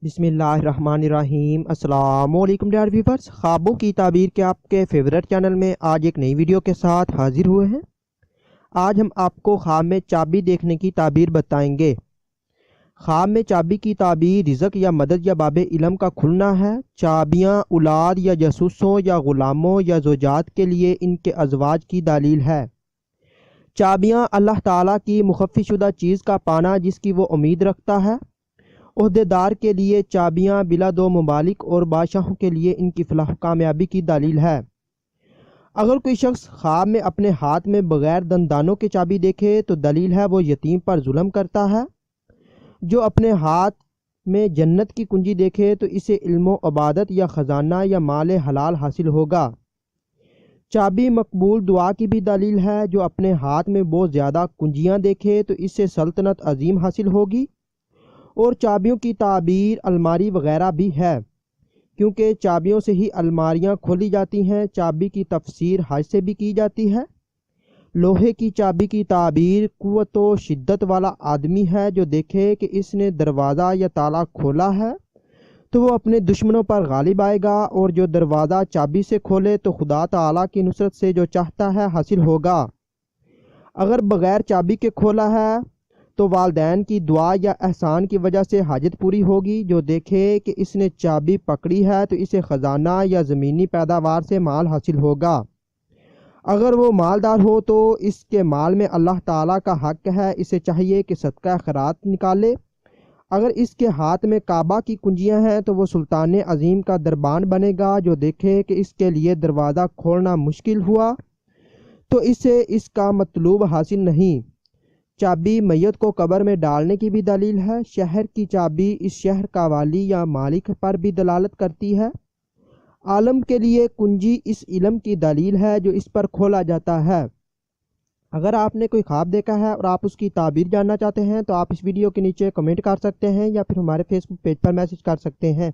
بسم اللہ الرحمن الرحیم۔ السلام علیکم ڈیئر ویورز، خوابوں کی تعبیر کے آپ کے فیورٹ چینل میں آج ایک نئی ویڈیو کے ساتھ حاضر ہوئے ہیں۔ آج ہم آپ کو خواب میں چابی دیکھنے کی تعبیر بتائیں گے۔ خواب میں چابی کی تعبیر رزق یا مدد یا باب علم کا کھلنا ہے۔ چابیاں اولاد یا جاسوسوں یا غلاموں یا زوجات کے لیے ان کے ازواج کی دلیل ہے۔ چابیاں اللہ تعالیٰ کی مخفی شدہ چیز کا پانا جس کی وہ امید رکھتا ہے۔ عہدیدار کے لیے چابیاں بلا دو ممالک اور بادشاہوں کے لیے ان کی فلاح و کامیابی کی دلیل ہے۔ اگر کوئی شخص خواب میں اپنے ہاتھ میں بغیر دندانوں کے چابی دیکھے تو دلیل ہے وہ یتیم پر ظلم کرتا ہے۔ جو اپنے ہاتھ میں جنت کی کنجی دیکھے تو اسے علم و عبادت یا خزانہ یا مال حلال حاصل ہوگا۔ چابی مقبول دعا کی بھی دلیل ہے۔ جو اپنے ہاتھ میں بہت زیادہ کنجیاں دیکھے تو اس سے سلطنت عظیم حاصل ہوگی۔ اور چابیوں کی تعبیر الماری وغیرہ بھی ہے، کیونکہ چابیوں سے ہی الماریاں کھولی جاتی ہیں۔ چابی کی تفسیر حج سے بھی کی جاتی ہے۔ لوہے کی چابی کی تعبیر قوت و شدت والا آدمی ہے جو دیکھے کہ اس نے دروازہ یا تالا کھولا ہے تو وہ اپنے دشمنوں پر غالب آئے گا، اور جو دروازہ چابی سے کھولے تو خدا تعالیٰ کی نصرت سے جو چاہتا ہے حاصل ہوگا۔ اگر بغیر چابی کے کھولا ہے تو والدین کی دعا یا احسان کی وجہ سے حاجت پوری ہوگی۔ جو دیکھے کہ اس نے چابی پکڑی ہے تو اسے خزانہ یا زمینی پیداوار سے مال حاصل ہوگا۔ اگر وہ مالدار ہو تو اس کے مال میں اللہ تعالیٰ کا حق ہے، اسے چاہیے کہ صدقہ خیرات نکالے۔ اگر اس کے ہاتھ میں کعبہ کی کنجیاں ہیں تو وہ سلطان عظیم کا دربان بنے گا۔ جو دیکھے کہ اس کے لیے دروازہ کھولنا مشکل ہوا تو اسے اس کا مطلوب حاصل نہیں۔ چابی میت کو قبر میں ڈالنے کی بھی دلیل ہے۔ شہر کی چابی اس شہر کا والی یا مالک پر بھی دلالت کرتی ہے۔ عالم کے لیے کنجی اس علم کی دلیل ہے جو اس پر کھولا جاتا ہے۔ اگر آپ نے کوئی خواب دیکھا ہے اور آپ اس کی تعبیر جاننا چاہتے ہیں تو آپ اس ویڈیو کے نیچے کمنٹ کر سکتے ہیں یا پھر ہمارے فیس بک پیج پر میسج کر سکتے ہیں۔